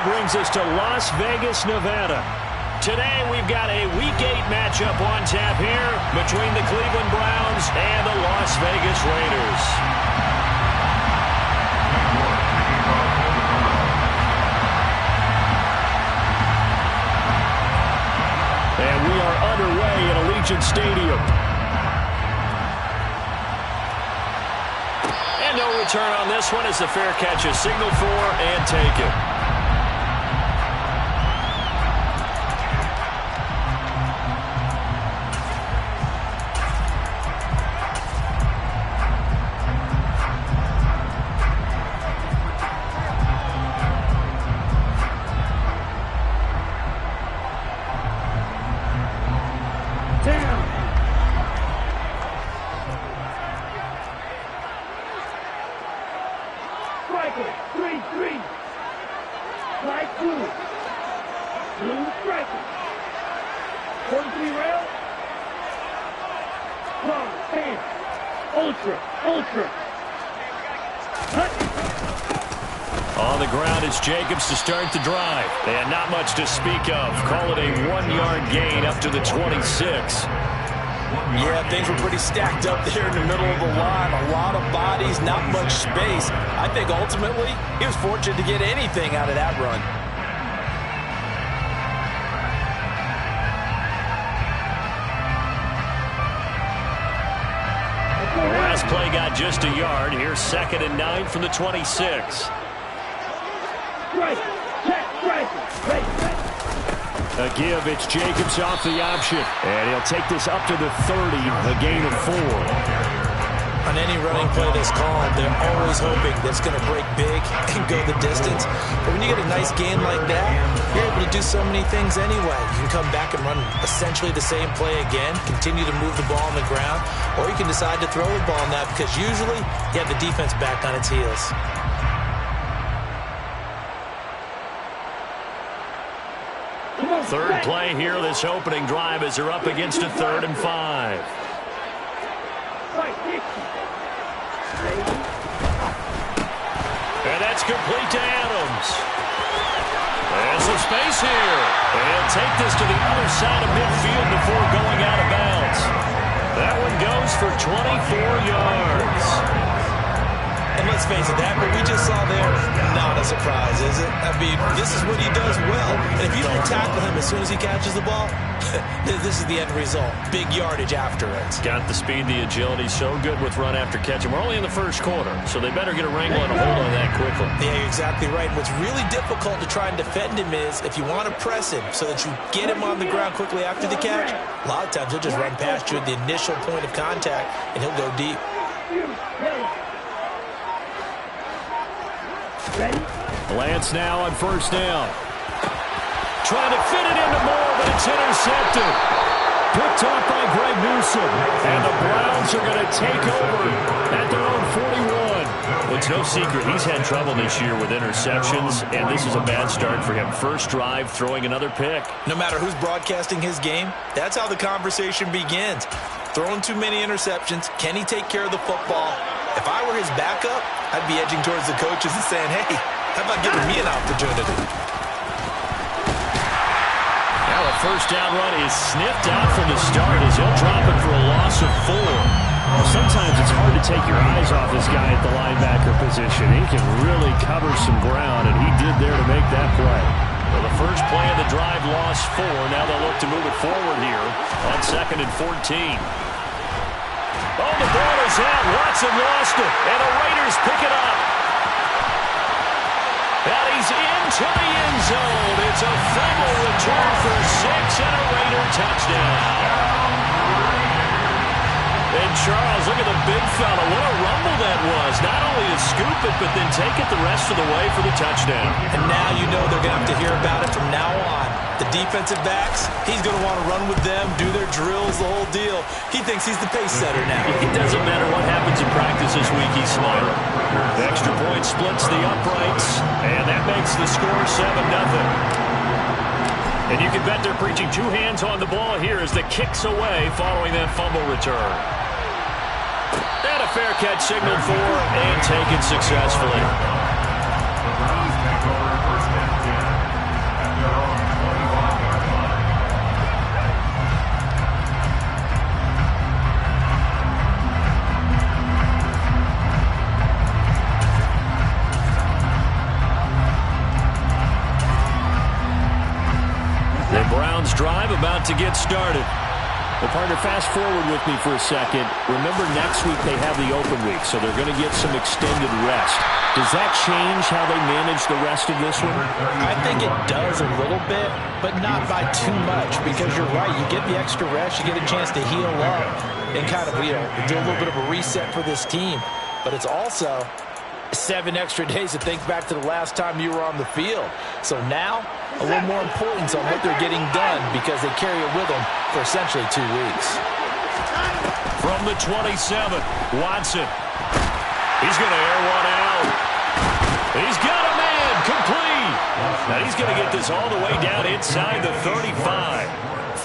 now brings us to Las Vegas, Nevada. Today we've got a Week 8 matchup on tap here between the Cleveland Browns and the Las Vegas Raiders. And we are underway at Allegiant Stadium. And no return on this one as the fair catch is signaled for and taken. On the ground is Jacobs to start the drive. And not much to speak of. Call it a 1-yard gain up to the 26. Yeah, things were pretty stacked up there in the middle of the line. A lot of bodies, not much space. I think ultimately he was fortunate to get anything out of that run. The last play got just a yard. Here's 2nd and 9 from the 26. A give, it's Jacobs off the option. And he'll take this up to the 30, a gain of 4. On any running play that's called, they're always hoping that's going to break big and go the distance. But when you get a nice gain like that, you're able to do so many things anyway. You can come back and run essentially the same play again, continue to move the ball on the ground, or you can decide to throw the ball now because usually you have the defense back on its heels. Third play here, this opening drive as they're up against a 3rd and 5. And that's complete to Adams. And some space here. And take this to the other side of midfield before going out of bounds. That one goes for 24 yards. And let's face it, that what we just saw there, not a surprise, is it? I mean, this is what he does well. And if you don't tackle him as soon as he catches the ball, this is the end result. Big yardage after it. Got the speed, the agility, so good with run after catch. And we're only in the first quarter, so they better get a wrangle and a hold on that quickly. Yeah, you're exactly right. What's really difficult to try and defend him is if you want to press him so that you get him on the ground quickly after the catch, a lot of times he'll just run past you at the initial point of contact, and he'll go deep. Lance now on 1st down. Trying to fit it into Moore, but it's intercepted. Picked off by Greg Newsome. And the Browns are going to take over at their own 41. It's no secret he's had trouble this year with interceptions, and this is a bad start for him. First drive, throwing another pick. No matter who's broadcasting his game, that's how the conversation begins. Throwing too many interceptions. Can he take care of the football? If I were his backup, I'd be edging towards the coaches and saying, hey, how about giving me an opportunity? Now a first down run is sniffed out from the start as he'll drop it for a loss of 4. Sometimes it's hard to take your eyes off this guy at the linebacker position. He can really cover some ground, and he did there to make that play. Well, the first play of the drive lost 4. Now they'll look to move it forward here on 2nd and 14. Oh, the ball is out. Watson lost it, and the Raiders pick it up. And he's into the end zone. It's a fumble return for 6 and a Raider touchdown. And Charles, look at the big fella. What a rumble that was. Not only to scoop it, but then take it the rest of the way for the touchdown. And now you know they're going to have to hear about it from now on. The defensive backs, he's going to want to run with them, do their drills, the whole deal. He thinks he's the pace setter now. It doesn't matter what happens in practice this week, he's smarter. The extra point splits the uprights, and that makes the score 7-0. And you can bet they're preaching 2 hands on the ball here as the kick's away following that fumble return. And a fair catch signaled for and taken successfully. Browns drive about to get started. Well, partner, fast forward with me for a second. Remember, next week they have the open week, so they're going to get some extended rest. Does that change how they manage the rest of this one? I think it does a little bit, but not by too much, because you're right. You get the extra rest, you get a chance to heal up and kind of, do a little bit of a reset for this team. But it's also 7 extra days to think back to the last time you were on the field. So now, a little more importance on what they're getting done because they carry it with them for essentially 2 weeks. From the 27, Watson. He's going to air one out. He's got a man complete. Now he's going to get this all the way down inside the 35.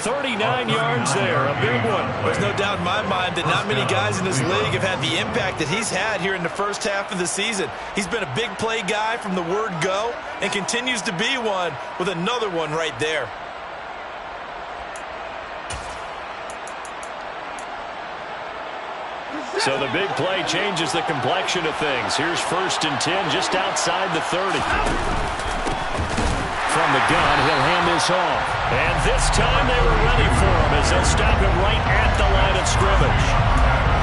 39 yards there, a big one. There's no doubt in my mind that not many guys in this league have had the impact that he's had here in the first half of the season. He's been a big play guy from the word go and continues to be one with another one right there. So the big play changes the complexion of things. Here's 1st and 10 just outside the 30. From the gun, he'll hand this off. And this time they were ready for him as they'll stop him right at the line of scrimmage.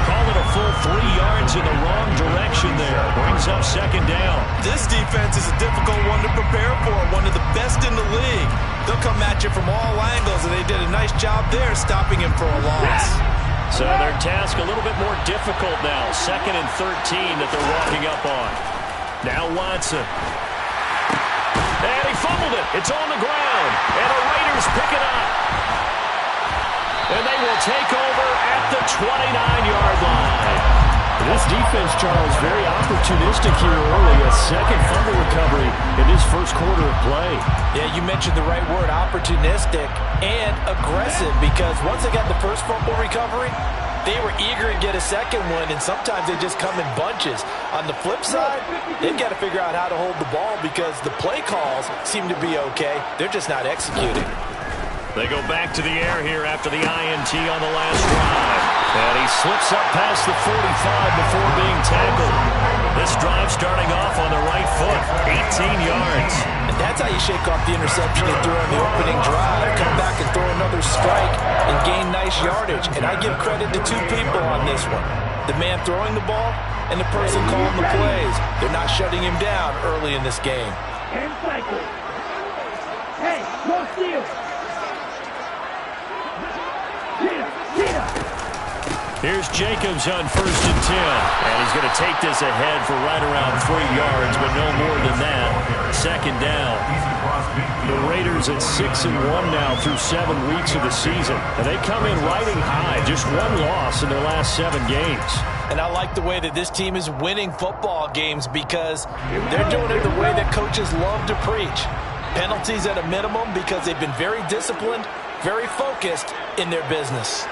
Call it a full 3 yards in the wrong direction there. Brings up 2nd down. This defense is a difficult one to prepare for, one of the best in the league. They'll come at you from all angles, and they did a nice job there stopping him for a loss. So their task a little bit more difficult now. 2nd and 13 that they're walking up on. Now Watson. And he fumbled it. It's on the ground. And the Raiders pick it up. And they will take over at the 29-yard line. This defense, Charles, very opportunistic here early. A 2nd fumble recovery in this first quarter of play. Yeah, you mentioned the right word, opportunistic and aggressive, because once they got the first fumble recovery, they were eager to get a 2nd one, and sometimes they just come in bunches. On the flip side, they've got to figure out how to hold the ball because the play calls seem to be okay. They're just not executing. They go back to the air here after the INT on the last drive. And he slips up past the 45 before being tackled. This drive starting off on the right foot, 18 yards. And that's how you shake off the interception they threw on the opening drive. Come back and throw another strike and gain nice yardage. And I give credit to 2 people on this one. The man throwing the ball and the person calling the plays. They're not shutting him down early in this game. Hey, no steal. Here's Jacobs on 1st and 10. And he's going to take this ahead for right around 3 yards, but no more than that. 2nd down. The Raiders at 6-1 now through 7 weeks of the season. And they come in riding high. Just 1 loss in their last 7 games. And I like the way that this team is winning football games because they're doing it the way that coaches love to preach. Penalties at a minimum because they've been very disciplined, very focused in their business.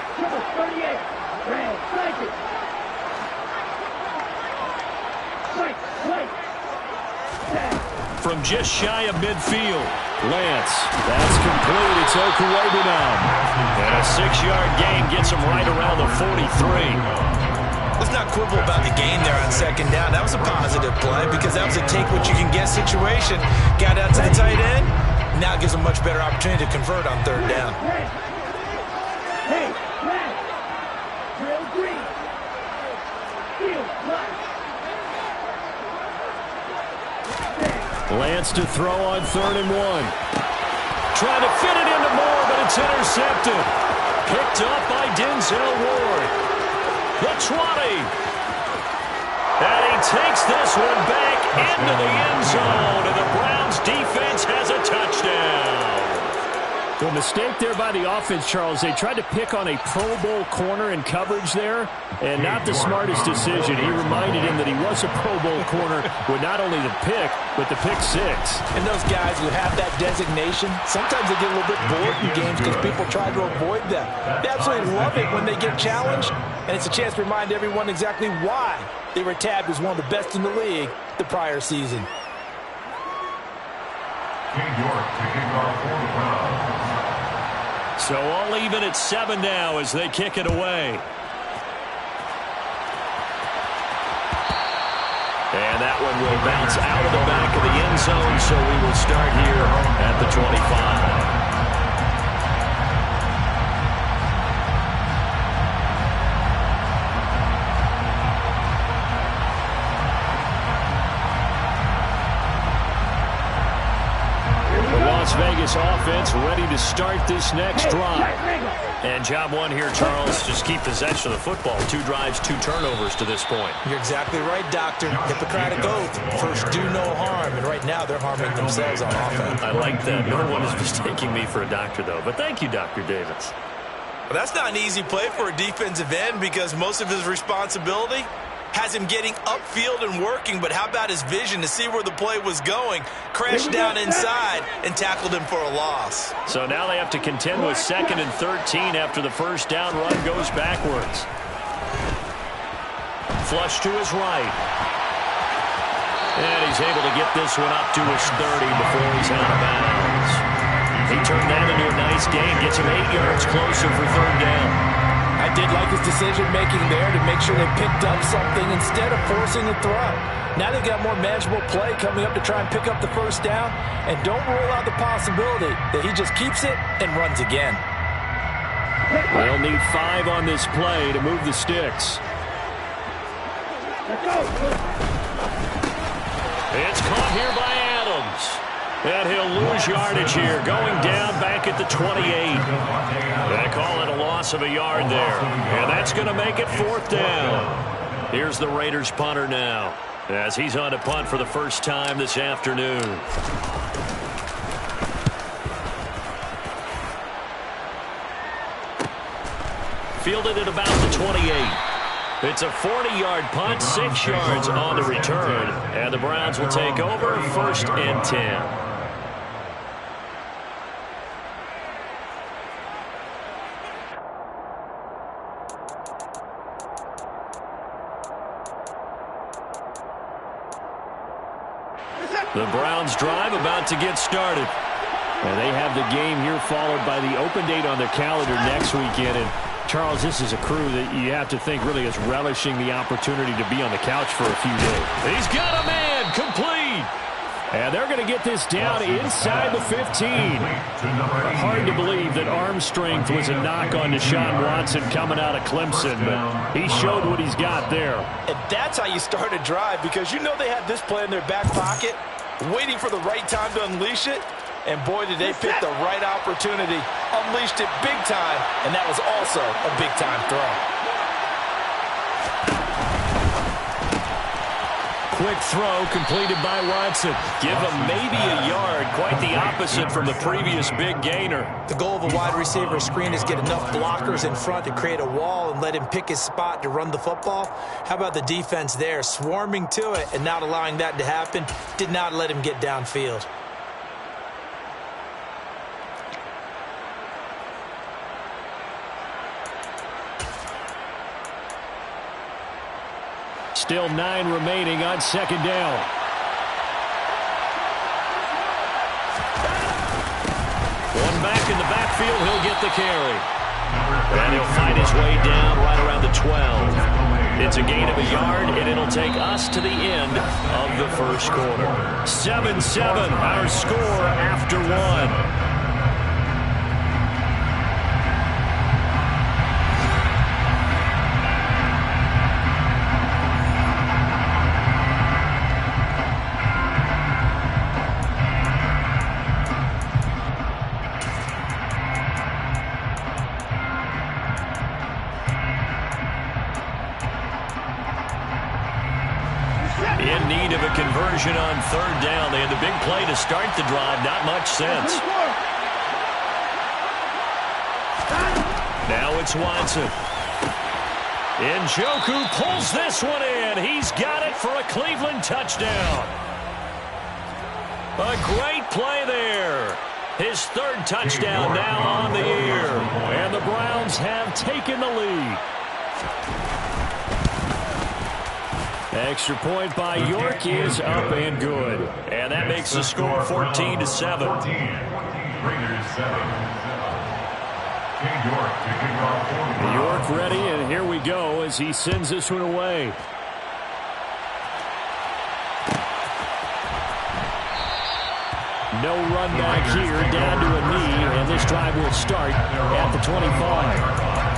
From just shy of midfield, Lance. That's complete. It's Okulebunom. And a 6-yard gain gets him right around the 43. Let's not quibble about the gain there on 2nd down. That was a positive play because that was a take-what-you-can-get situation. Got out to the tight end. Now gives a much better opportunity to convert on 3rd down. Lance to throw on 3rd and 1. Trying to fit it into Moore, but it's intercepted. Picked up by Denzel Ward. The 20. And he takes this one back into the end zone, and the Browns defense has a touchdown. The mistake there by the offense, Charles, they tried to pick on a Pro Bowl corner in coverage there, and not the smartest decision. He reminded him that he was a Pro Bowl corner with not only the pick, but the pick 6. And those guys who have that designation, sometimes they get a little bit bored in games because people try to avoid them. They absolutely love it when they get challenged, and it's a chance to remind everyone exactly why they were tabbed as one of the best in the league the prior season. So all even at 7 now as they kick it away. And that one will bounce out of the back of the end zone, so we will start here at the 25. Las Vegas offense ready to start this next drive. And job one here, Charles, just keep possession of the football. 2 drives, 2 turnovers to this point. You're exactly right, Doctor. Hippocratic oath. First, do no harm. And right now, they're harming themselves on offense. I like that. No one is mistaking me for a doctor, though. But thank you, Dr. Davis. Well, that's not an easy play for a defensive end because most of his responsibility has him getting upfield and working, but how about his vision to see where the play was going, crashed down inside, and tackled him for a loss. So now they have to contend with 2nd and 13 after the first down run goes backwards. Flush to his right. And he's able to get this one up to his 30 before he's out of bounds. He turned that into a nice gain, gets him 8 yards closer for 3rd down. I did like his decision-making there to make sure they picked up something instead of forcing a throw. Now they've got more manageable play coming up to try and pick up the first down, and don't rule out the possibility that he just keeps it and runs again. They'll need 5 on this play to move the sticks. It's caught here by Adams. And he'll lose yardage here, going down back at the 28. They call it a loss of a yard there. And that's going to make it 4th down. Here's the Raiders punter now, as he's on to punt for the first time this afternoon. Fielded at about the 28. It's a 40-yard punt, 6 yards on the return. And the Browns will take over 1st and 10. The Browns drive about to get started. And they have the game here followed by the open date on their calendar next weekend. And Charles, this is a crew that you have to think really is relishing the opportunity to be on the couch for a few days. He's got a man complete. And they're going to get this down inside the 15. Hard to believe that arm strength was a knock on Deshaun Watson coming out of Clemson, but he showed what he's got there. And that's how you start a drive, because you know they have this play in their back pocket, waiting for the right time to unleash it. And boy, did they pick the right opportunity. Unleashed it big time, and that was also a big-time throw. Quick throw completed by Watson. Give him maybe a yard. Quite the opposite from the previous big gainer. The goal of a wide receiver screen is get enough blockers in front to create a wall and let him pick his spot to run the football. How about the defense there, swarming to it and not allowing that to happen? Did not let him get downfield. Still 9 remaining on 2nd down. One back in the backfield, he'll get the carry. And he'll fight his way down right around the 12. It's a gain of a yard, and it'll take us to the end of the first quarter. 7-7, our score after 1. In need of a conversion on 3rd down. They had the big play to start the drive. Not much sense. Now it's Watson. Njoku pulls this one in. He's got it for a Cleveland touchdown. A great play there. His 3rd touchdown now on the year. And the Browns have taken the lead. Extra point by York is up and good. And that makes the score 14-7. York ready, and here we go as he sends this one away. No run back here, down to a knee, and this drive will start at the 25.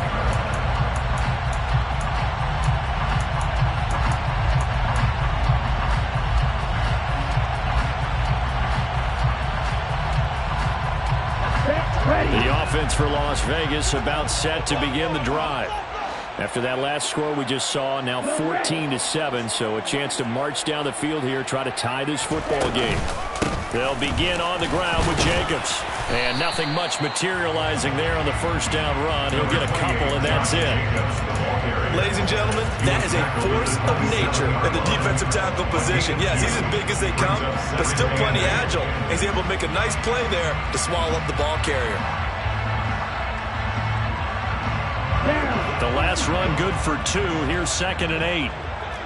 The offense for Las Vegas about set to begin the drive. After that last score we just saw, now 14-7, so a chance to march down the field here, try to tie this football game. They'll begin on the ground with Jacobs. And nothing much materializing there on the first down run. He'll get a couple, and that's it. Ladies and gentlemen, that is a force of nature at the defensive tackle position. Yes, he's as big as they come, but still plenty agile. He's able to make a nice play there to swallow up the ball carrier. The last run good for 2. Here's 2nd and 8.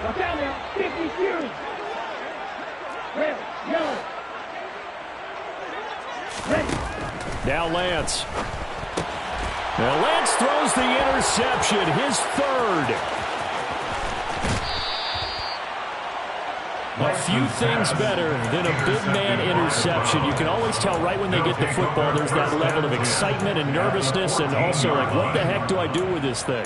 Watch out now. 50 series. Red, yellow. Ready. Now Lance. Now Lance throws the interception, his 3rd. A few things better than a big man interception. You can always tell right when they get the football, there's that level of excitement and nervousness, and also like, what the heck do I do with this thing?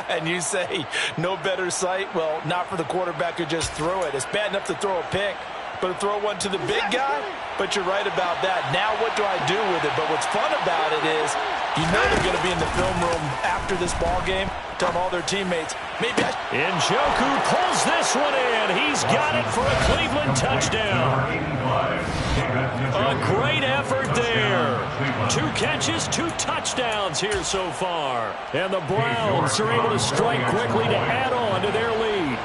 And you say, no better sight? Well, not for the quarterback to just throw it. It's bad enough to throw a pick, but to throw one to the big guy? But you're right about that. Now what do I do with it? But what's fun about it is, you know they're going to be in the film room after this ball game, telling all their teammates, maybe I... Njoku pulls this one in. He's got it for a Cleveland touchdown. A great effort there. 2 catches, 2 touchdowns here so far. And the Browns are able to strike quickly to add on to their lead.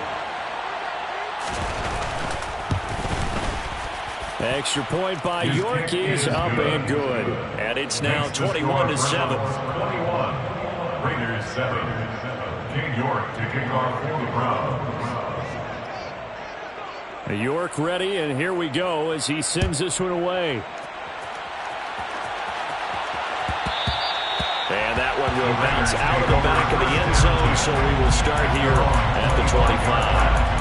Extra point by York is up and good. And it's now 21-7. 21. Raiders 7. King York to kick off for the Browns. York ready, and here we go as he sends this one away. And that one will bounce out of the back of the end zone, so we will start here at the 25.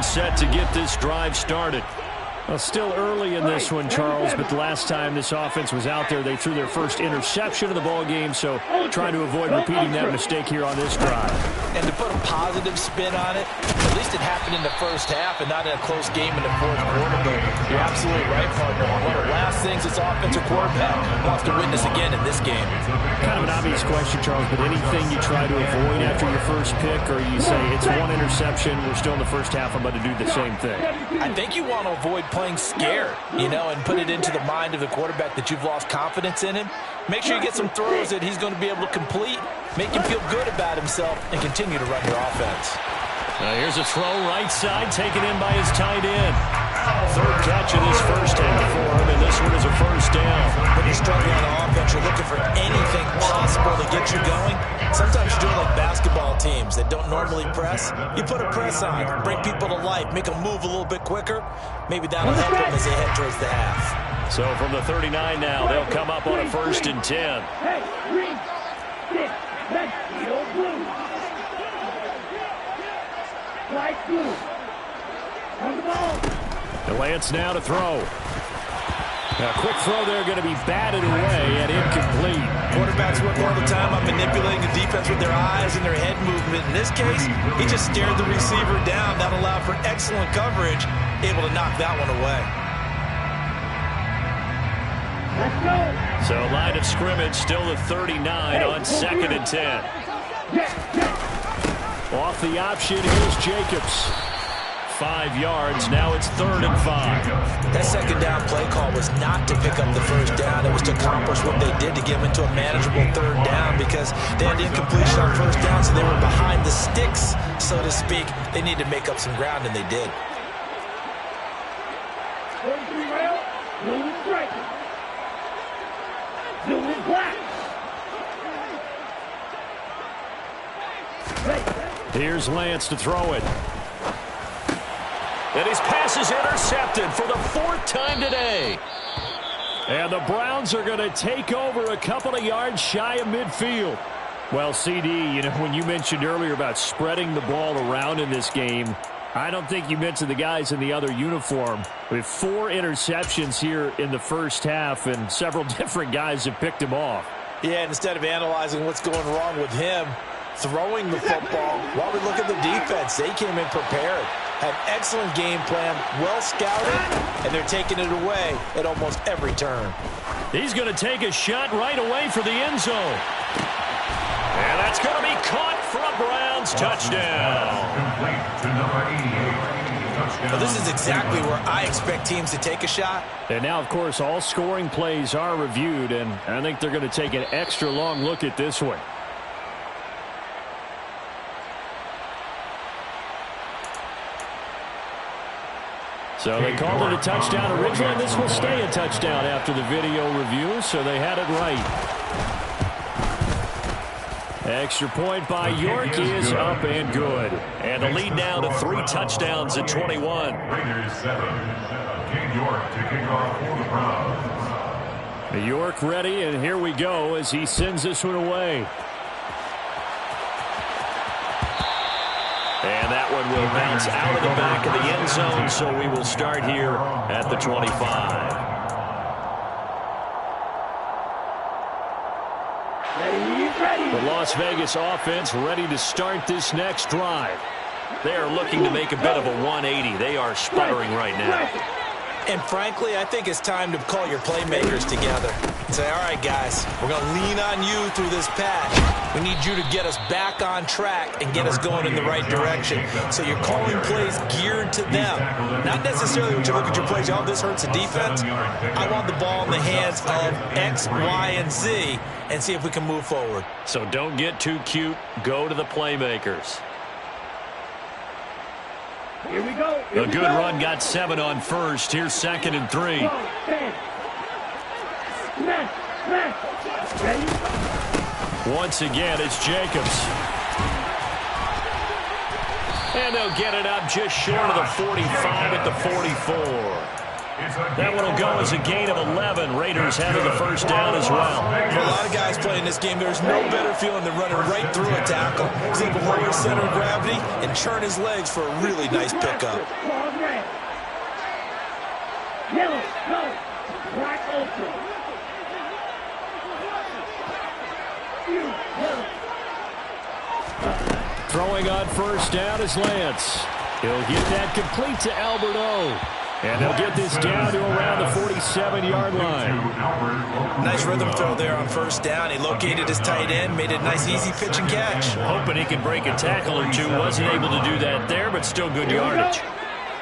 Set to get this drive started. Well, still early in this one, Charles, but the last time this offense was out there, they threw their first interception of the ball game, so trying to avoid repeating that mistake here on this drive. And to put a positive spin on it, at least it happened in the first half and not in a close game in the fourth quarter, but you're absolutely right, partner. One of the last things this offensive quarterback wants to witness again in this game. Kind of an obvious question, Charles, but anything you try to avoid after your first pick, or you say it's one interception, we're still in the first half, I'm about to do the same thing? I think you want to avoid playing scared, you know, and put it into the mind of the quarterback that you've lost confidence in him. Make sure you get some throws that he's going to be able to complete, make him feel good about himself, and continue to run your offense. Here's a throw right side, taken in by his tight end. 3rd catch of this first half for him, and this one is a first down. When you're struggling on offense, you're looking for anything possible to get you going. Sometimes you're doing like basketball teams that don't normally press. You put a press on, bring people to life, make them move a little bit quicker. Maybe that'll help them as they head towards the half. So from the 39 now, they'll come up on a 1st and 10. Hey, green, 6, red, yellow, blue. Light blue. On the ball. Lance now to throw. A quick throw there, going to be batted away and incomplete. Quarterbacks work all the time on manipulating the defense with their eyes and their head movement. In this case, he just stared the receiver down. That allowed for excellent coverage, able to knock that one away. Let's go. So line of scrimmage still the 39 on 2nd and 10. Off the option, here's Jacobs. 5 yards. Now it's 3rd and 5. That second down play call was not to pick up the first down. It was to accomplish what they did to get them into a manageable 3rd down because they had incompletion on first down, so they were behind the sticks, so to speak. They needed to make up some ground, and they did. 43 round, blue and striking. Blue and black. Here's Lance to throw it. And his pass is intercepted for the 4th time today. And the Browns are going to take over a couple of yards shy of midfield. Well, CD, you know, when you mentioned earlier about spreading the ball around in this game, I don't think you mentioned the guys in the other uniform. With 4 interceptions here in the first half, and several different guys have picked him off. Yeah, instead of analyzing what's going wrong with him, throwing the football, while we look at the defense, they came in prepared. Had excellent game plan, well scouted, and they're taking it away at almost every turn. He's going to take a shot right away for the end zone. And that's going to be caught for a Browns touchdown. Well, this is exactly where I expect teams to take a shot. And now, of course, all scoring plays are reviewed, and I think they're going to take an extra long look at this one. So they called it a touchdown originally, and this will stay a touchdown after the video review, so they had it right. Extra point by York is up and good. And the lead now to 3 touchdowns at 21. Raiders 7. King York to kick off for the Browns. York ready, and here we go as he sends this one away. And that one will bounce out of the back of the end zone, so we will start here at the 25. The Las Vegas offense ready to start this next drive. They are looking to make a bit of a 180. They are sputtering right now. And frankly, I think it's time to call your playmakers together and say, all right, guys, we're going to lean on you through this patch. We need you to get us back on track and get us going in the right direction. So you're calling plays geared to them. Not necessarily when you look at your plays, oh, this hurts the defense. I want the ball in the hands of X, Y, and Z and see if we can move forward. So don't get too cute. Go to the playmakers. Here we go. A good run got 7 on first. Here's 2nd and 3. Ready? Once again, it's Jacobs. And they'll get it up just short of the 45 at the 44. That one will go as a gain of 11. Raiders having the first down as well. For a lot of guys playing this game, there's no better feeling than running right through a tackle. He's able to lower his center of gravity and churn his legs for a really nice pickup. Yellow, go. Black ultra. Throwing on first down is Lance. He'll get that complete to Albert O. And they'll get this down to around the 47-yard line. Nice rhythm throw there on first down. He located his tight end, made a nice easy pitch and catch. Hoping he could break a tackle or two. Wasn't able to do that there, but still good yardage.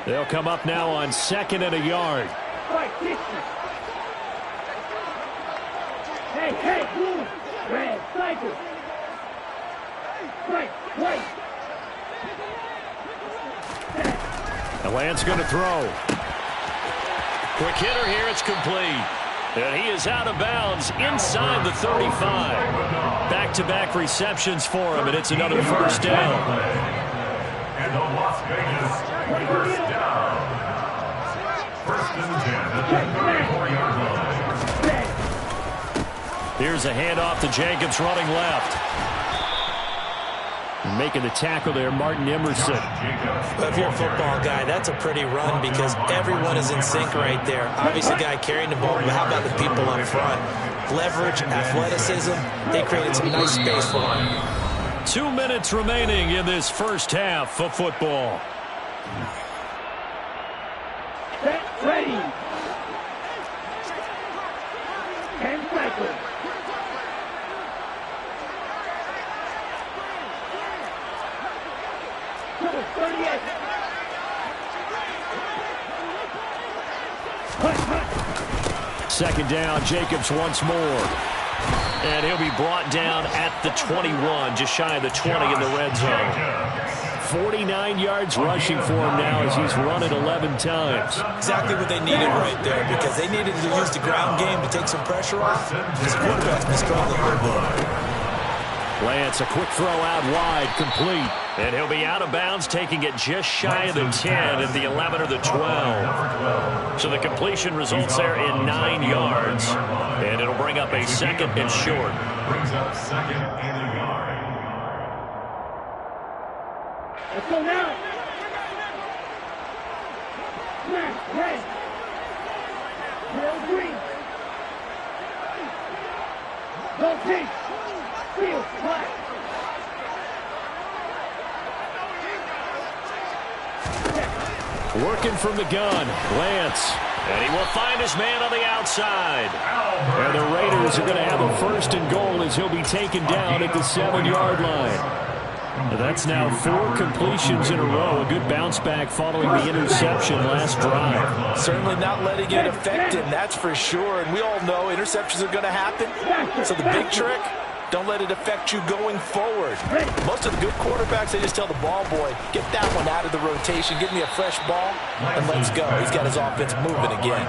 They'll come up now on 2nd and a yard. Hey, blue, red, cycle. Right. And Lance going to throw. Quick hitter here, it's complete. And he is out of bounds inside the 35. Back-to-back receptions for him, and it's another first down. And the Las Vegas first down. 1st and 10 at the 34-yard line. Here's a handoff to Jacobs running left. Making the tackle there, Martin Emerson. If you're a football guy, that's a pretty run because everyone is in sync right there. Obviously, the guy carrying the ball, but how about the people up front? Leverage, athleticism, they created some nice space for him. 2 minutes remaining in this first half of football. Set, ready. And cycle. Second down, Jacobs once more. And he'll be brought down at the 21, just shy of the 20 in the red zone. 49 yards rushing for him now as he's run it 11 times. Exactly what they needed right there, because they needed to use the ground game to take some pressure off. His quarterback's been struggling a little bit. Lance, a quick throw out wide, complete. And he'll be out of bounds, taking it just shy of the 10 at the 11 or the 12. So the completion results there in 9 yards. And it'll bring up a second and short. Brings up second and a yard. Let's go now. Smash, red. Real green. Go pink. Field, black. Working from the gun, Lance. And he will find his man on the outside. And the Raiders are going to have a first and goal as he'll be taken down at the 7-yard line. That's now 4 completions in a row. A good bounce back following the interception last drive. Certainly not letting it affect him, that's for sure. And we all know interceptions are going to happen. So the big trick, don't let it affect you going forward. Most of the good quarterbacks, they just tell the ball boy, get that one out of the rotation, give me a fresh ball, and let's go. He's got his offense moving again.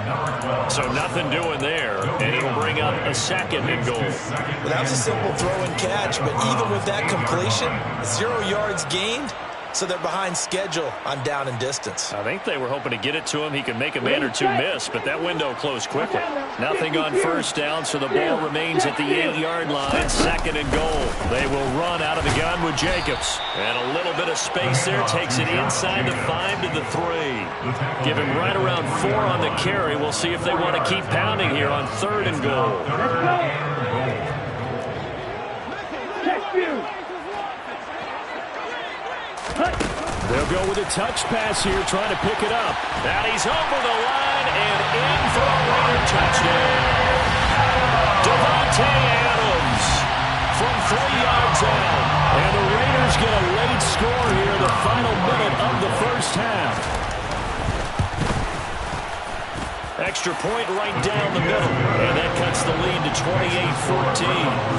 So nothing doing there, and it'll bring up a second and goal. Well, that was a simple throw and catch, but even with that completion, 0 yards gained, so they're behind schedule on down and distance. I think they were hoping to get it to him. He could make a man or two miss, but that window closed quickly. Nothing on first down, so the ball remains at the 8-yard line. Second and goal. They will run out of the gun with Jacobs. And a little bit of space there. Takes it inside the 5 to the 3. Give him right around 4 on the carry. We'll see if they want to keep pounding here on 3rd and goal. Check view. They'll go with a touch pass here, trying to pick it up. And he's over the line and in for a Raider touchdown. Devontae Adams from 3 yards out. And the Raiders get a late score here, the final minute of the first half. Extra point right down the middle. And that cuts the lead to 28-14.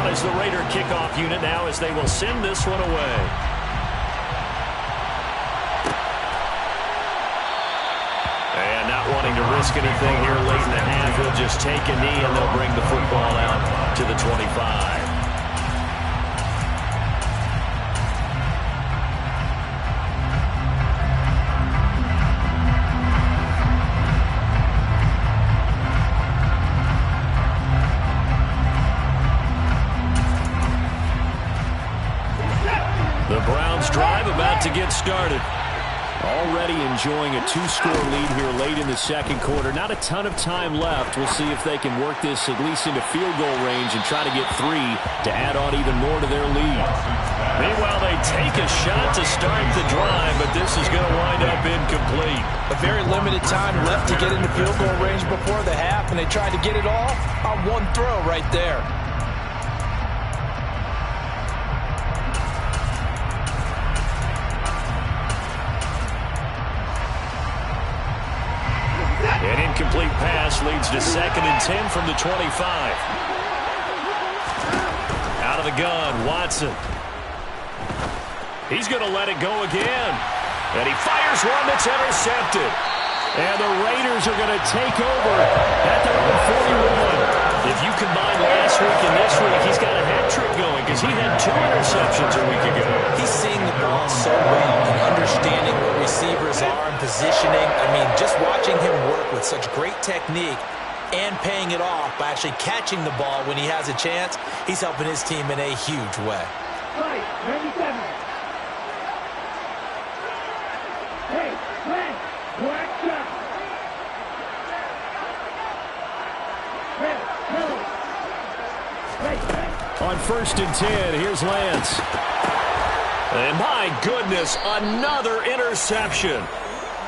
As the Raider kickoff unit now as they will send this one away. And not wanting to risk anything here late in the half, he'll just take a knee and they'll bring the football out to the 25. To get started. Already enjoying a 2-score lead here late in the second quarter. Not a ton of time left. We'll see if they can work this at least into field goal range and try to get 3 to add on even more to their lead. Meanwhile, they take a shot to start the drive, but this is going to wind up incomplete. A very limited time left to get into field goal range before the half, and they tried to get it all on one throw right there. An incomplete pass leads to 2nd and 10 from the 25. Out of the gun, Watson. He's going to let it go again. And he fires one that's intercepted. And the Raiders are going to take over at their own 41. If you combine last week and this week, he's got a hat trick going because he had 2 interceptions a week ago. He's seeing the ball so well and understanding what receivers are and positioning. I mean, just watching him work with such great technique and paying it off by actually catching the ball when he has a chance, he's helping his team in a huge way. Right, 97. Hey, man, black shot. On 1st and 10, here's Lance. And my goodness, another interception.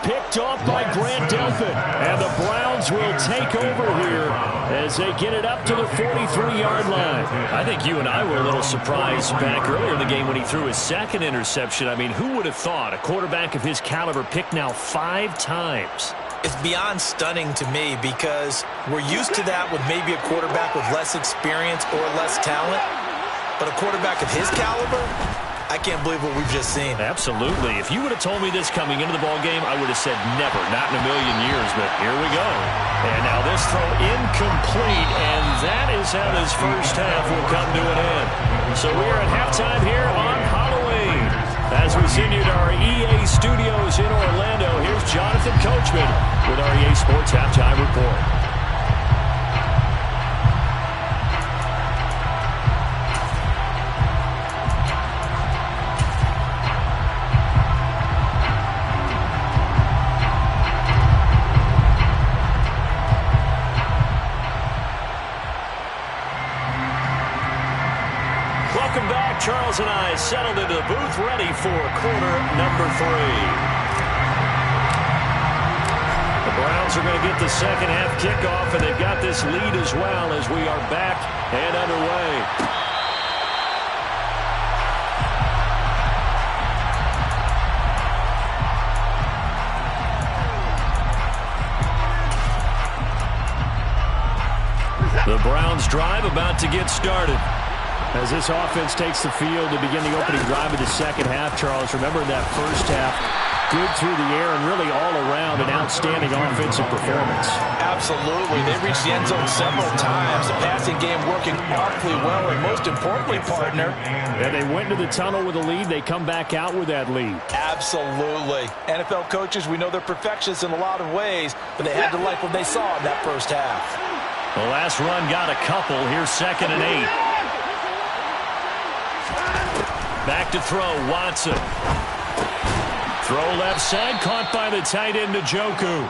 Picked off by Grant Delphin. And the Browns will take over here as they get it up to the 43-yard line. I think you and I were a little surprised back earlier in the game when he threw his second interception. I mean, who would have thought a quarterback of his caliber picked now 5 times? It's beyond stunning to me because we're used to that with maybe a quarterback with less experience or less talent. But a quarterback of his caliber, I can't believe what we've just seen. Absolutely. If you would have told me this coming into the ball game, I would have said never, not in a million years, but here we go. And now this throw incomplete, and that is how this first half will come to an end. So we are at halftime here on Halloween. As we send you to our EA studios in Orlando, here's Jonathan Coachman with our EA Sports Halftime Report. Welcome back. Charles and I settled into the booth ready for quarter number 3. The Browns are going to get the second half kickoff, and they've got this lead as well as we are back and underway. The Browns drive about to get started. As this offense takes the field to begin the opening drive of the second half, Charles, remember that first half, good through the air and really all around an outstanding offensive performance. Absolutely. They reached the end zone several times. The passing game working awfully well, and most importantly, partner. And they went into the tunnel with a lead. They come back out with that lead. Absolutely. NFL coaches, we know they're perfectionists in a lot of ways, but they had to like what they saw in that first half. The last run got a couple. Here's 2nd and 8. Back to throw, Watson. Throw left side, caught by the tight end, Njoku.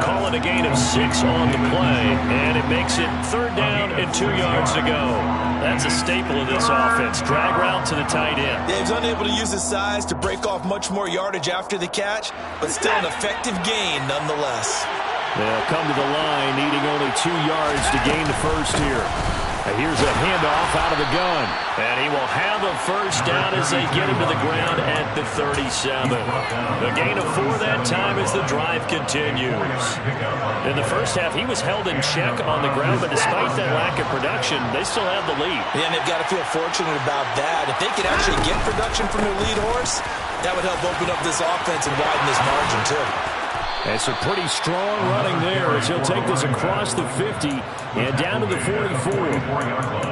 Call it a gain of 6 on the play, and it makes it 3rd down and 2 yards to go. That's a staple of this offense. Drag route to the tight end. Yeah, he's unable to use his size to break off much more yardage after the catch, but still an effective gain nonetheless. They'll come to the line, needing only 2 yards to gain the first here. Here's a handoff out of the gun. And he will have a first down as they get him to the ground at the 37. A gain of 4 that time as the drive continues. In the first half, he was held in check on the ground, but despite that lack of production, they still have the lead. Yeah, and they've got to feel fortunate about that. If they could actually get production from their lead horse, that would help open up this offense and widen this margin, too. And some pretty strong running there as he'll take this across the 50 and down to the 44.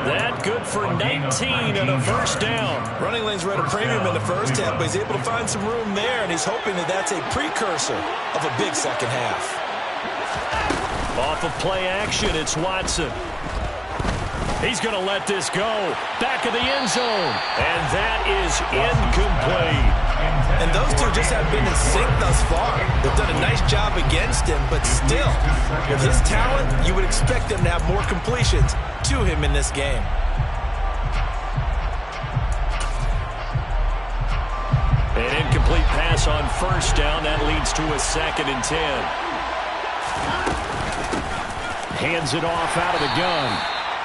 That good for 19 and a first down. Running lanes were at a premium in the first half, but he's able to find some room there, and he's hoping that that's a precursor of a big second half. Off of play action, it's Watson. He's going to let this go. Back of the end zone. And that is incomplete. And those two just have been in sync thus far. They've done a nice job against him, but still, with his talent, you would expect them to have more completions to him in this game. An incomplete pass on first down. That leads to a 2nd and 10. Hands it off out of the gun.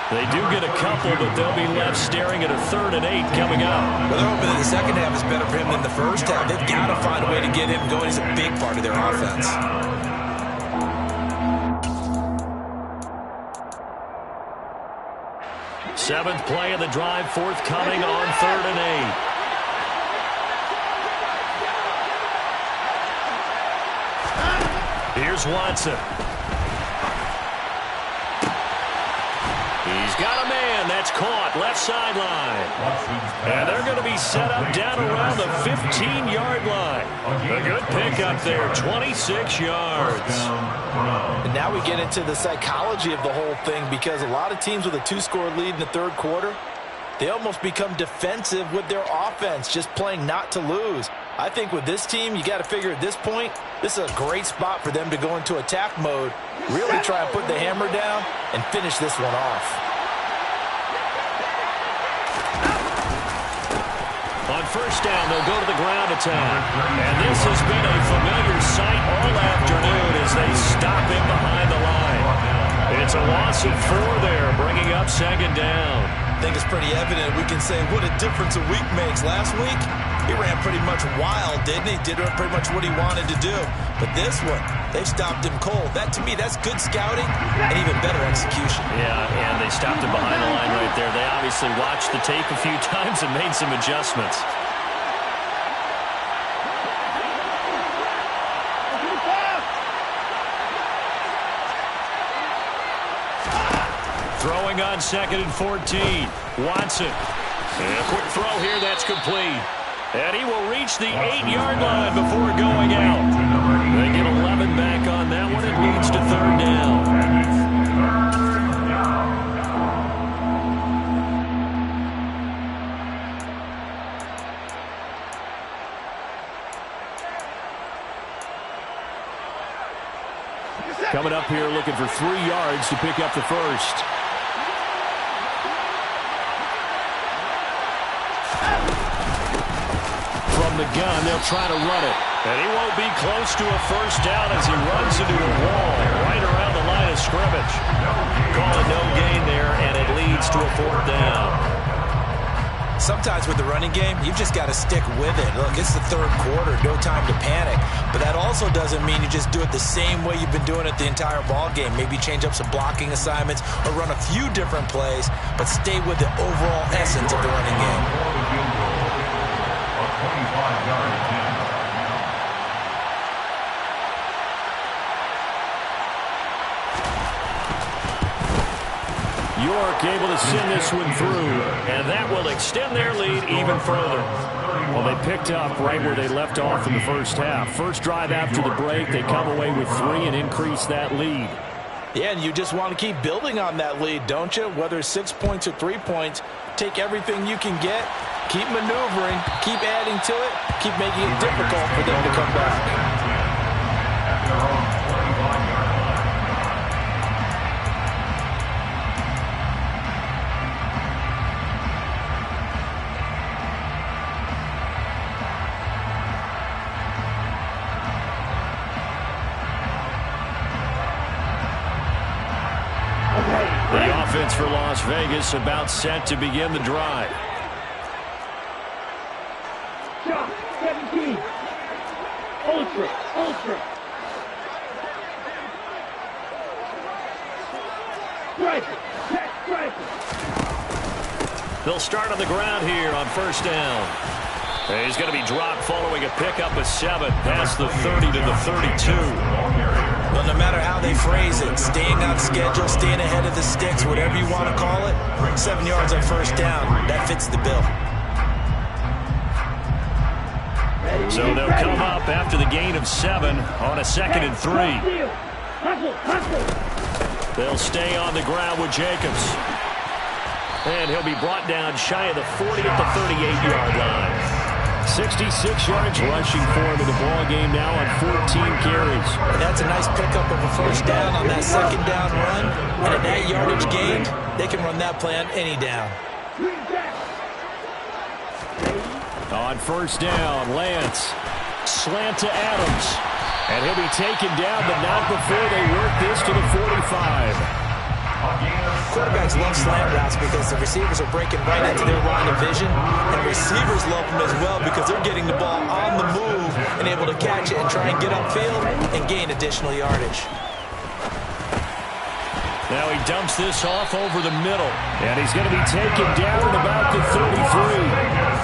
They do get a couple, but they'll be left staring at a 3rd and 8 coming up. Well, they're hoping that the second half is better for him than the first half. They've got to find a way to get him going. He's a big part of their offense. Seventh play of the drive, forthcoming on 3rd and 8. Here's Watson. He's got a man. That's caught. Left sideline. And they're going to be set up down around the 15-yard line. A good pickup there. 26 yards. And now we get into the psychology of the whole thing, because a lot of teams with a 2-score lead in the 3rd quarter, they almost become defensive with their offense, just playing not to lose. I think with this team, you got to figure at this point, this is a great spot for them to go into attack mode, really try and put the hammer down and finish this one off. On first down, they'll go to the ground attack. And this has been a familiar sight all afternoon as they stop him behind the line. It's a loss of 4 there, bringing up second down. I think it's pretty evident. We can say what a difference a week makes. Last week, he ran pretty much wild, didn't he? Did pretty much what he wanted to do. But this one, they stopped him cold. That, to me, that's good scouting and even better execution. Yeah, and they stopped him behind the line right there. They obviously watched the tape a few times and made some adjustments. Throwing on 2nd and 14. Watson. And a quick throw here, that's complete. And he will reach the 8-yard line before going out. They get 11 back on that one. It leads to 3rd down. Coming up here looking for 3 yards to pick up the first. From the gun, they'll try to run it. And he won't be close to a first down as he runs into a wall right around the line of scrimmage. Call it no gain there, and it leads to a 4th down. Sometimes with the running game, you've just got to stick with it. Look, it's the 3rd quarter, no time to panic. But that also doesn't mean you just do it the same way you've been doing it the entire ball game. Maybe change up some blocking assignments or run a few different plays, but stay with the overall essence of the running game. York able to send this one through, and that will extend their lead even further. Well, they picked up right where they left off in the first half. First drive after the break, they come away with 3 and increase that lead. Yeah, and you just want to keep building on that lead, don't you? Whether it's 6 points or 3 points, take everything you can get, keep maneuvering, keep adding to it, keep making it difficult for them to come back. The offense for Las Vegas about set to begin the drive. Shot, 17. Ultra. Strike. They'll start on the ground here on first down. He's going to be dropped following a pickup of 7 past the 30 to the 32. Well, no matter how they phrase it, staying on schedule, staying ahead of the sticks, whatever you want to call it, 7 yards on first down, that fits the bill. So they'll come up after the gain of 7 on a 2nd and 3. They'll stay on the ground with Jacobs. And he'll be brought down shy of the 40 at the 38-yard line. 66 yards rushing for him in the ball game now on 14 carries. And that's a nice pickup of a first down on that 2nd down run. And at that yardage gained, they can run that play on any down. On first down, Lance. Slant to Adams. And he'll be taken down, but not before they work this to the 45. Quarterbacks love slant routes because the receivers are breaking right into their line of vision, and receivers love them as well because they're getting the ball on the move and able to catch it and try and get upfield and gain additional yardage. Now he dumps this off over the middle, and he's going to be taken down at about the 33.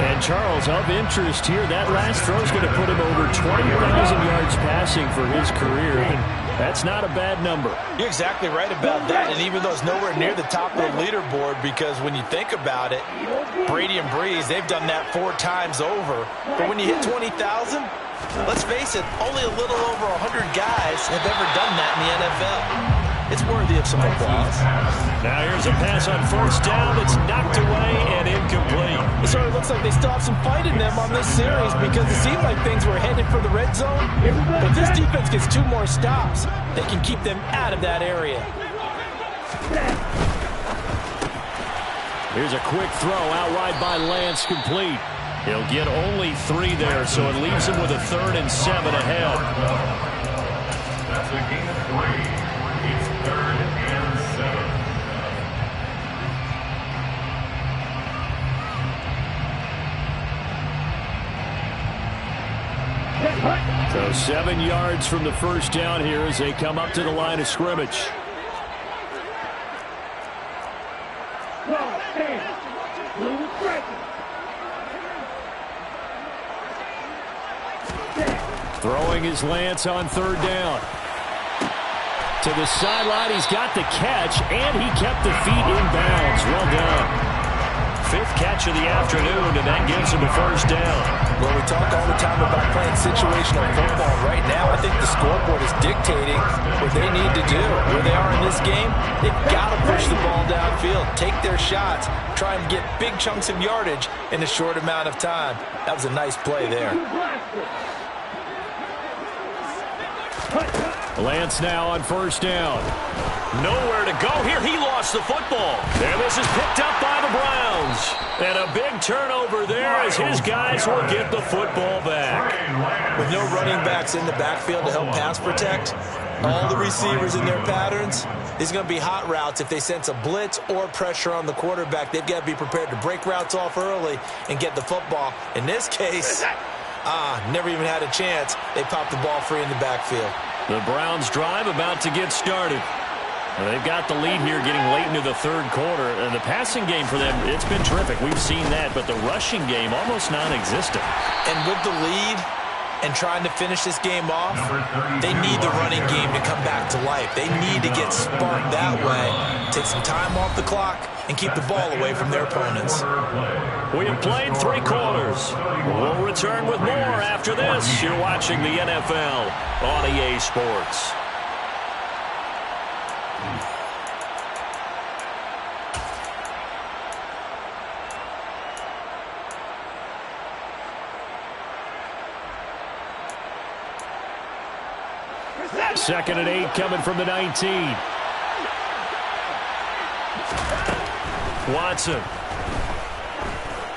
And Charles, of interest here, that last throw is going to put him over 20,000 yards passing for his career. And that's not a bad number. You're exactly right about that. And even though it's nowhere near the top of the leaderboard, because when you think about it, Brady and Breeze, they've done that 4 times over. But when you hit 20,000, let's face it, only a little over 100 guys have ever done that in the NFL. It's worthy of some applause. Now here's a pass on first down. It's knocked away and incomplete. It sort of looks like they still have some fight in them on this series because it seemed like things were headed for the red zone. But if this defense gets 2 more stops, they can keep them out of that area. Here's a quick throw out wide by Lance, complete. He'll get only 3 there, so it leaves him with a 3rd and 7 ahead. That's a gain of 3. It's 3rd and 7. So 7 yards from the first down here as they come up to the line of scrimmage. Throwing his Lance on 3rd down. To the sideline, he's got the catch, and he kept the feet in bounds. Well done. 5th catch of the afternoon, and that gives him a first down. Well, we talk all the time about playing situational football. Right now, I think the scoreboard is dictating what they need to do. Where they are in this game, they've got to push the ball downfield, take their shots, try and get big chunks of yardage in a short amount of time. That was a nice play there. Lance now on first down. Nowhere to go here. He lost the football. And this is picked up by the Browns. And a big turnover there as his guys will get the football back. With no running backs in the backfield to help pass protect, all the receivers in their patterns, there's going to be hot routes. If they sense a blitz or pressure on the quarterback, they've got to be prepared to break routes off early and get the football. In this case, never even had a chance. They popped the ball free in the backfield. The Browns drive about to get started. They've got the lead here getting late into the 3rd quarter. And the passing game for them, it's been terrific. We've seen that, but the rushing game almost non-existent. And with the lead and trying to finish this game off, they need the running game to come back to life. They need to get sparked that way, take some time off the clock, and keep the ball away from their opponents. We have played 3 quarters. We'll return with more after this. You're watching the NFL on EA Sports. Second and 8 coming from the 19. Watson.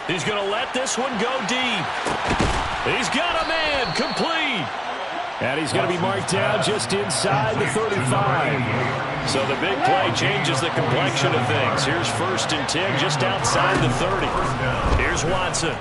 He's going to let this one go deep. He's got a man complete. And he's going to be marked down just inside the 35. So the big play changes the complexion of things. Here's 1st and 10 just outside the 30. Here's Watson.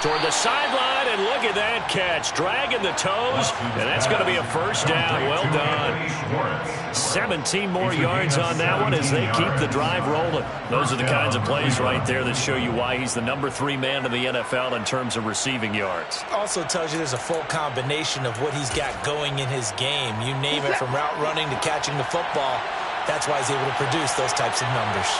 Toward the sideline, and look at that catch. Dragging the toes, and that's going to be a first down. Well done. 17 more yards on that one as they keep the drive rolling. Those are the kinds of plays right there that show you why he's the number 3 man in the NFL in terms of receiving yards. Also tells you there's a full combination of what he's got going in his game. You name it, from route running to catching the football. That's why he's able to produce those types of numbers.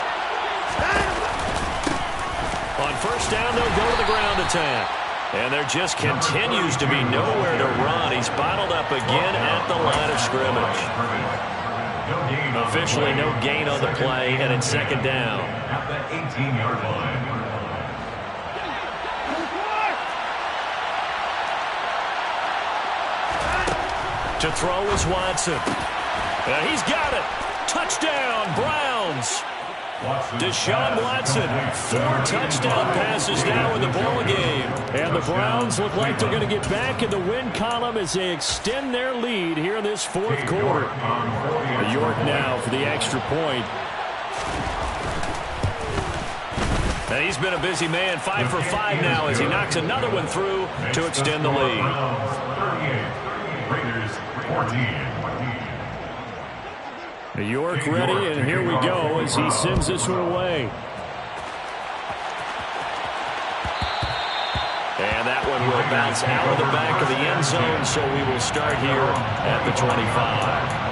On first down, they'll go to the ground attack. And there just continues to be nowhere to run. He's bottled up again at the line of scrimmage. Officially no gain on the play, and it's 2nd down. At the 18-yard line. To throw is Watson. And he's got it. Touchdown, Browns. Deshaun Watson, 4 touchdown passes now in the ball game. And the Browns look like they're going to get back in the win column as they extend their lead here in this 4th quarter. York now for the extra point. And he's been a busy man, 5 for 5 now as he knocks another one through to extend the lead. 38, Raiders 14. New York ready, and here we go as he sends this one away. And that one will bounce out of the back of the end zone, so we will start here at the 25.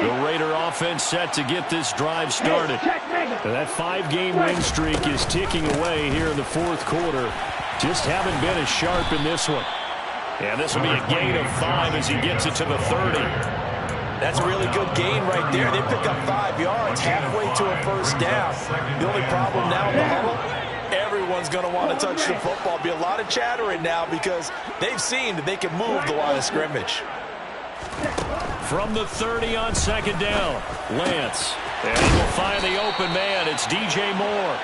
The Raider offense set to get this drive started. That 5-game win streak is ticking away here in the 4th quarter. Just haven't been as sharp in this one. And this will be a gain of 5 as he gets it to the 30. That's a really good gain right there. They pick up 5 yards halfway to a first down. The only problem now in the huddle, everyone's going to want to touch the football. Be a lot of chattering now because they've seen that they can move the line of scrimmage. From the 30 on 2nd down, Lance. And he'll find the open man. It's DJ Moore.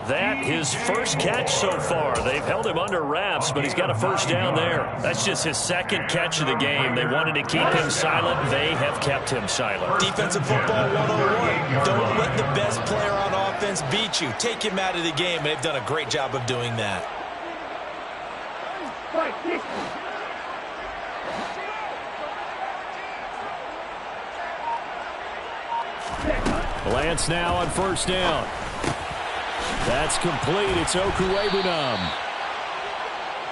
That his first catch so far. They've held him under wraps, but he's got a first down there. That's just his second catch of the game. They wanted to keep him silent. They have kept him silent. Defensive football 101. Don't let the best player on offense beat you. Take him out of the game, and they've done a great job of doing that. Lance now on first down. That's complete. It's Okuwebunam.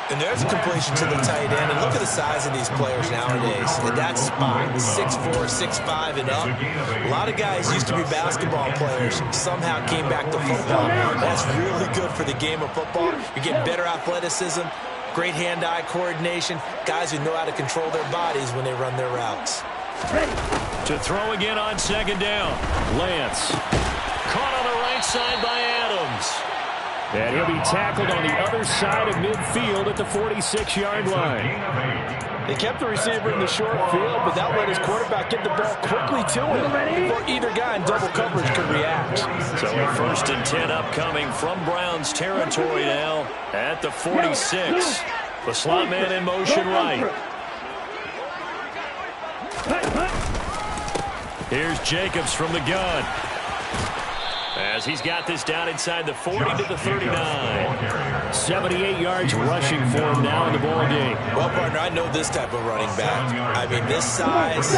And there's a completion to the tight end. And look at the size of these players nowadays. At that spot, 6'4", 6'5", and up. A lot of guys used to be basketball players, somehow came back to football. That's really good for the game of football. You're getting better athleticism, great hand-eye coordination, guys who know how to control their bodies when they run their routes. To throw again on second down. Lance. Caught on the right side by Adams. And he'll be tackled on the other side of midfield at the 46-yard line. They kept the receiver in the short field, but that let his quarterback get the ball quickly to him before either guy in double coverage could react. So a 1st and 10 upcoming from Browns territory now at the 46. The slot man in motion right. Here's Jacobs from the gun. As he's got this down inside the 40 to the 39. 78 yards rushing for him now in the ball game. Well, partner, I know this type of running back. I mean, this size,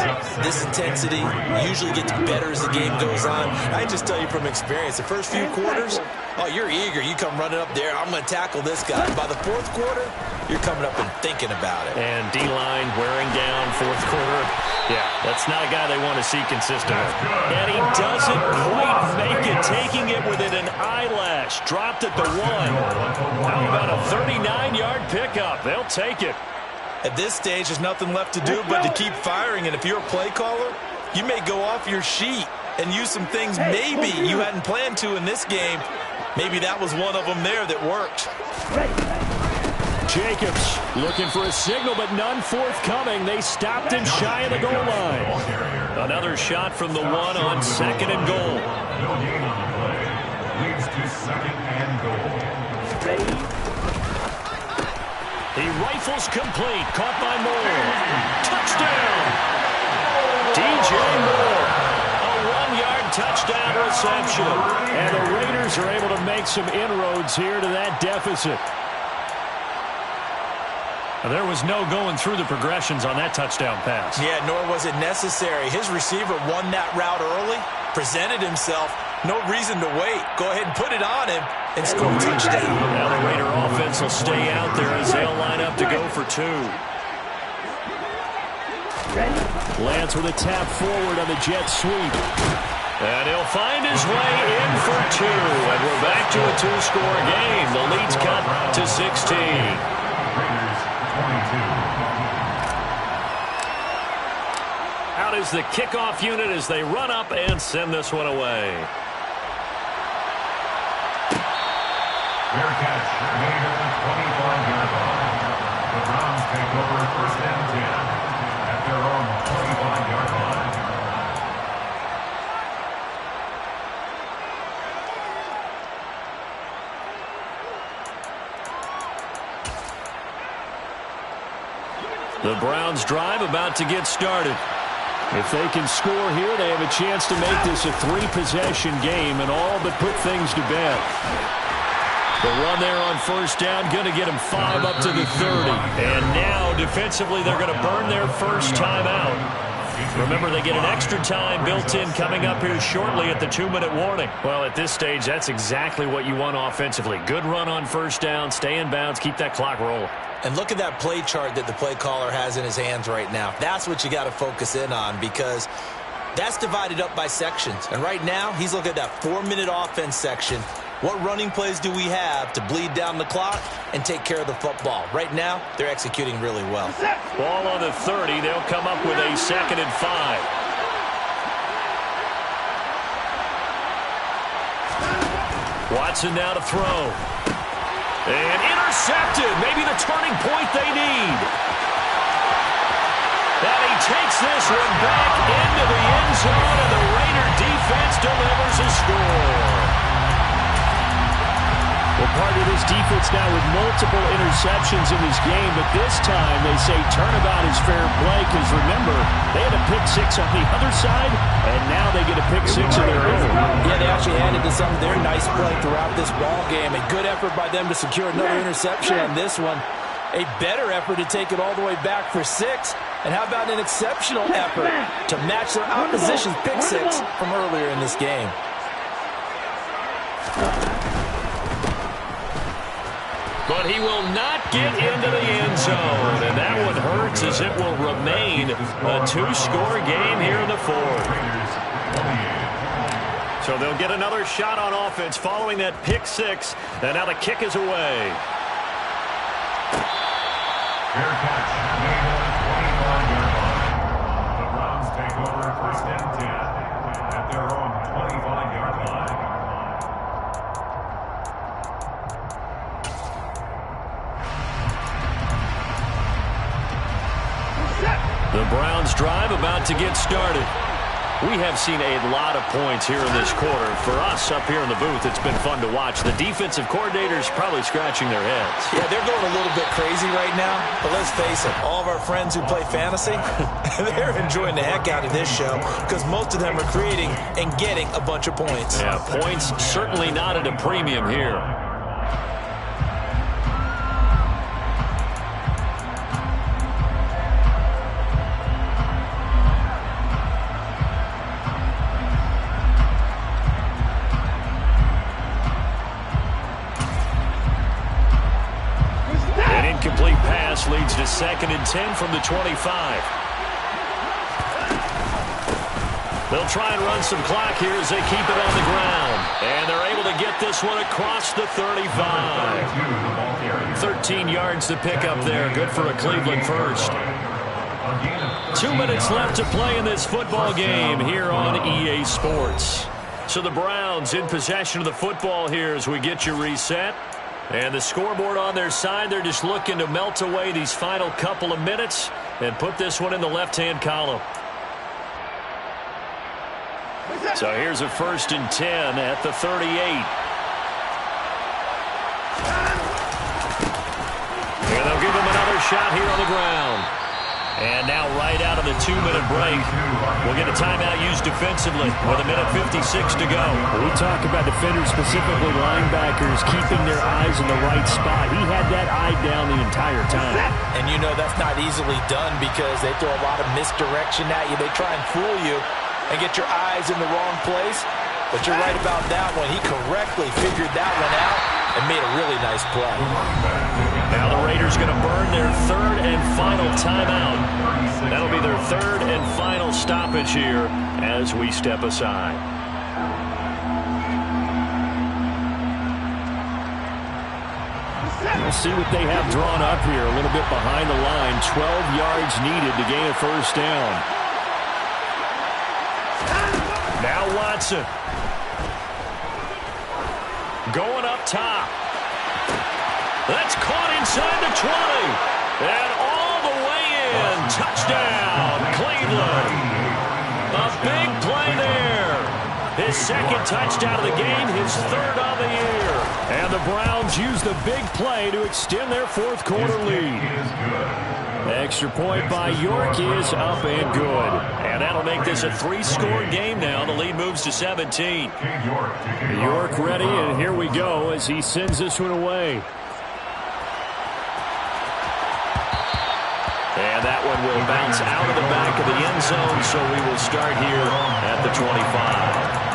this intensity usually gets better as the game goes on. I just tell you from experience, the first few quarters, oh, you're eager. You come running up there, I'm going to tackle this guy. By the 4th quarter, you're coming up and thinking about it. And D-line wearing down 4th quarter. Yeah, that's not a guy they want to see consistently. And he doesn't quite make it, taking it within an eyelash. Dropped at the 1. How about a 39-yard pickup? They'll take it. At this stage, there's nothing left to do but to keep firing. And if you're a play caller, you may go off your sheet and use some things maybe you hadn't planned to in this game. Maybe that was one of them there that worked. Jacobs looking for a signal, but none forthcoming. They stopped him shy of the goal line. Another shot from the 1 on 2nd and goal. No gain on the play. Leads to 2nd and goal. He rifles complete. Caught by Moore. Touchdown! DJ Moore. A 1-yard touchdown reception. And the Raiders are able to make some inroads here to that deficit. There was no going through the progressions on that touchdown pass. Yeah, nor was it necessary. His receiver won that route early, presented himself. No reason to wait. Go ahead and put it on him and score a touchdown. Now the Raider offense will stay out there as they'll line up to go for 2. Lance with a tap forward on the jet sweep. And he'll find his way in for 2. And we're back to a 2-score game. The lead's cut to 16. Out is the kickoff unit as they run up and send this one away. Fair catch made at the 25-yard line. The Browns take over 1st and 10 at their own 25-yard line. The Browns drive about to get started. If they can score here, they have a chance to make this a 3-possession game and all but put things to bed. The run there on 1st down, going to get them 5 up to the 30. And now, defensively, they're going to burn their first timeout. Remember, they get an extra time built in coming up here shortly at the 2-minute warning. Well, at this stage, that's exactly what you want offensively. Good run on 1st down, stay in bounds, keep that clock rolling. And look at that play chart that the play caller has in his hands right now. That's what you got to focus in on because that's divided up by sections. And right now, he's looking at that 4-minute offense section. What running plays do we have to bleed down the clock and take care of the football? Right now, they're executing really well. Ball on the 30. They'll come up with a 2nd and 5. Watson now to throw. And intercepted. Maybe the turning point they need. And he takes this one back into the end zone, and the Raider defense Pitts delivers a score. Well, part of this defense now with multiple interceptions in this game, but this time they say turnabout is fair play because, remember, they had a pick six on the other side, and now they get a pick six of their own. Yeah, they actually added to some of their nice play throughout this ball game. A good effort by them to secure another interception on this one. A better effort to take it all the way back for 6. And how about an exceptional effort to match their opposition's pick six from earlier in this game? But he will not get into the end zone. And that one hurts as it will remain a 2-score game here in the fourth. So they'll get another shot on offense following that pick six. And now the kick is away. Fair catch made on the 25-yard line. The Browns take over first and 10 at their own 25-yard line. The Browns drive about to get started. We have seen a lot of points here in this quarter. For us up here in the booth, it's been fun to watch. The defensive coordinators probably scratching their heads. Yeah, they're going a little bit crazy right now. But let's face it, all of our friends who play fantasy, they're enjoying the heck out of this show because most of them are creating and getting a bunch of points. Yeah, points certainly not at a premium here. Complete pass leads to 2nd and 10 from the 25. They'll try and run some clock here as they keep it on the ground. And they're able to get this one across the 35. 13 yards to pick up there. Good for a Cleveland first. 2 minutes left to play in this football game here on EA Sports. So the Browns in possession of the football here as we get you reset. And the scoreboard on their side, they're just looking to melt away these final couple of minutes and put this one in the left-hand column. So here's a 1st and 10 at the 38. And they'll give him another shot here on the ground. And now right out of the 2-minute break, we'll get a timeout used defensively with 1:56 to go. We talk about defenders, specifically linebackers, keeping their eyes in the right spot. He had that eye down the entire time. And you know that's not easily done because they throw a lot of misdirection at you. They try and fool you and get your eyes in the wrong place. But you're right about that one. He correctly figured that one out and made a really nice play. Now the Raiders going to burn their 3rd and final timeout. That'll be their 3rd and final stoppage here as we step aside. We'll see what they have drawn up here. A little bit behind the line. 12 yards needed to gain a first down. Now Watson. Going up top. That's caught inside the 20. And all the way in. Touchdown, Cleveland. A big play there. His 2nd touchdown of the game, his 3rd on the year. And the Browns use the big play to extend their 4th quarter lead. Extra point by York is up and good. And that'll make this a 3-score game now. The lead moves to 17. York ready, and here we go as he sends this one away. And that one will bounce out of the back of the end zone, so we will start here at the 25.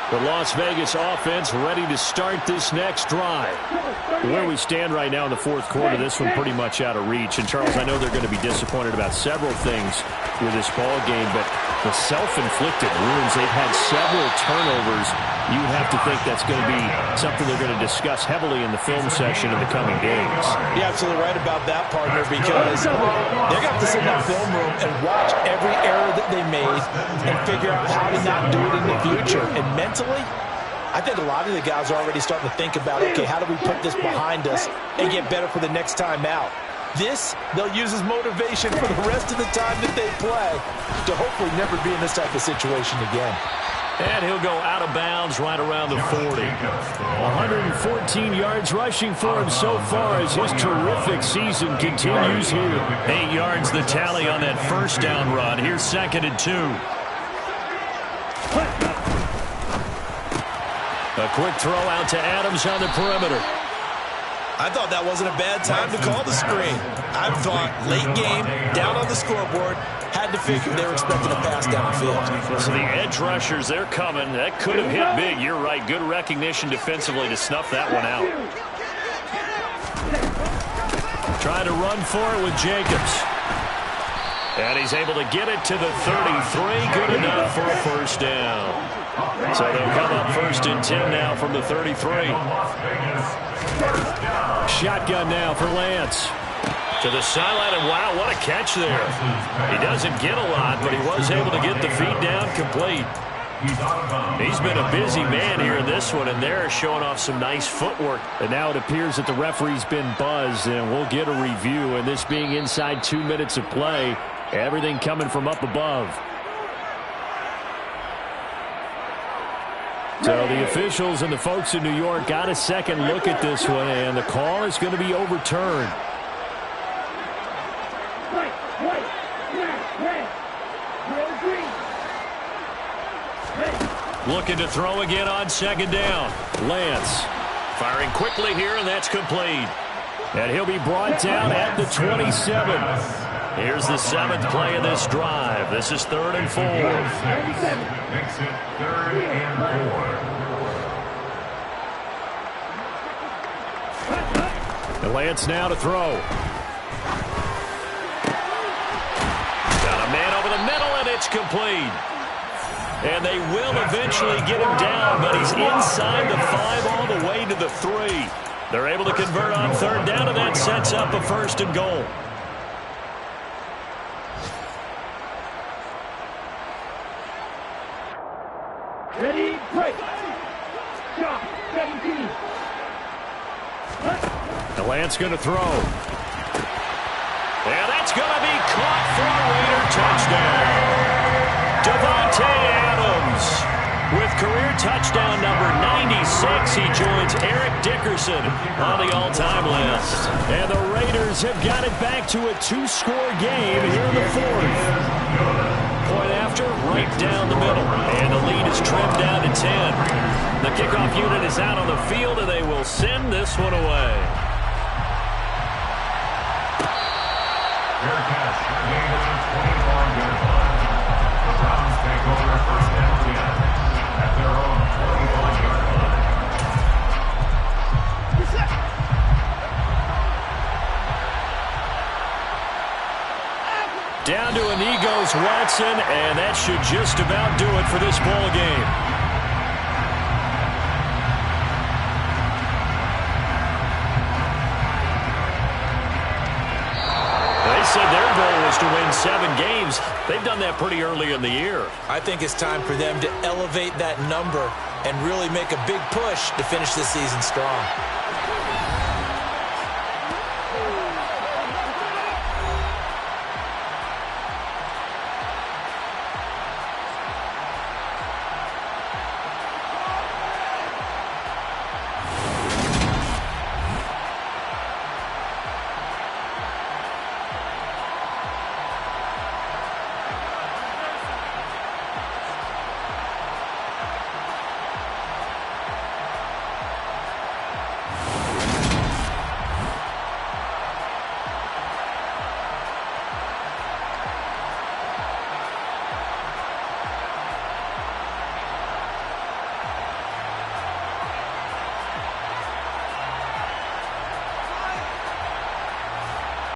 The Las Vegas offense ready to start this next drive. Where we stand right now in the 4th quarter, this one pretty much out of reach. And, Charles, I know they're going to be disappointed about several things with this ball game, but the self-inflicted wounds, they've had several turnovers. You would have to think that's going to be something they're going to discuss heavily in the film session in the coming days. You're absolutely right about that, partner, because they're going to have to sit in that film room and watch every error that they made and figure out how to not do it in the future. And mentally, I think a lot of the guys are already starting to think about, okay, how do we put this behind us and get better for the next time out? This, they'll use as motivation for the rest of the time that they play to hopefully never be in this type of situation again. And he'll go out of bounds right around the 40. 114 yards rushing for him so far as his terrific season continues here. 8 yards the tally on that first down run. Here's 2nd and 2. A quick throw out to Adams on the perimeter. I thought that wasn't a bad time to call the screen. I thought late game, down on the scoreboard, had to figure they were expecting a pass downfield. So the edge rushers, they're coming. That could have hit big. You're right. Good recognition defensively to snuff that one out. Trying to run for it with Jacobs. And he's able to get it to the 33. Good enough for a first down. So they'll come up 1st and 10 now from the 33. Shotgun now for Lance. To the sideline, and wow, what a catch there. He doesn't get a lot, but he was able to get the feed down complete. He's been a busy man here in this one, and they're showing off some nice footwork. And now it appears that the referee's been buzzed, and we'll get a review. And this being inside 2 minutes of play, everything coming from up above. So the officials and the folks in New York got a second look at this one, and the call is going to be overturned. Looking to throw again on 2nd down. Lance firing quickly here, and that's complete. And he'll be brought down at the 27. Here's the 7th play of this drive. This is 3rd and 4. Makes it 3rd and 4. And Lance now to throw. Got a man over the middle, and it's complete. And they will eventually get him down, but he's inside the 5 all the way to the 3. They're able to convert on 3rd down, and that sets up a 1st and goal. Ready, break. Shot, 17. The Lance going to throw. And that's going to be caught for a Raider touchdown. Devontae Adams with career touchdown number 96. He joins Eric Dickerson on the all-time list. And the Raiders have got it back to a 2-score game here in the 4th. Point after, right down the middle. And the lead is trimmed down to 10. The kickoff unit is out on the field, and they will send this one away. Bearcats gain at the 25-yard line. The Browns take over 1st and 10 at their own 25-yard line. Down to a knee goes Watson, and that should just about do it for this ball game. They said their goal was to win 7 games. They've done that pretty early in the year. I think it's time for them to elevate that number and really make a big push to finish this season strong.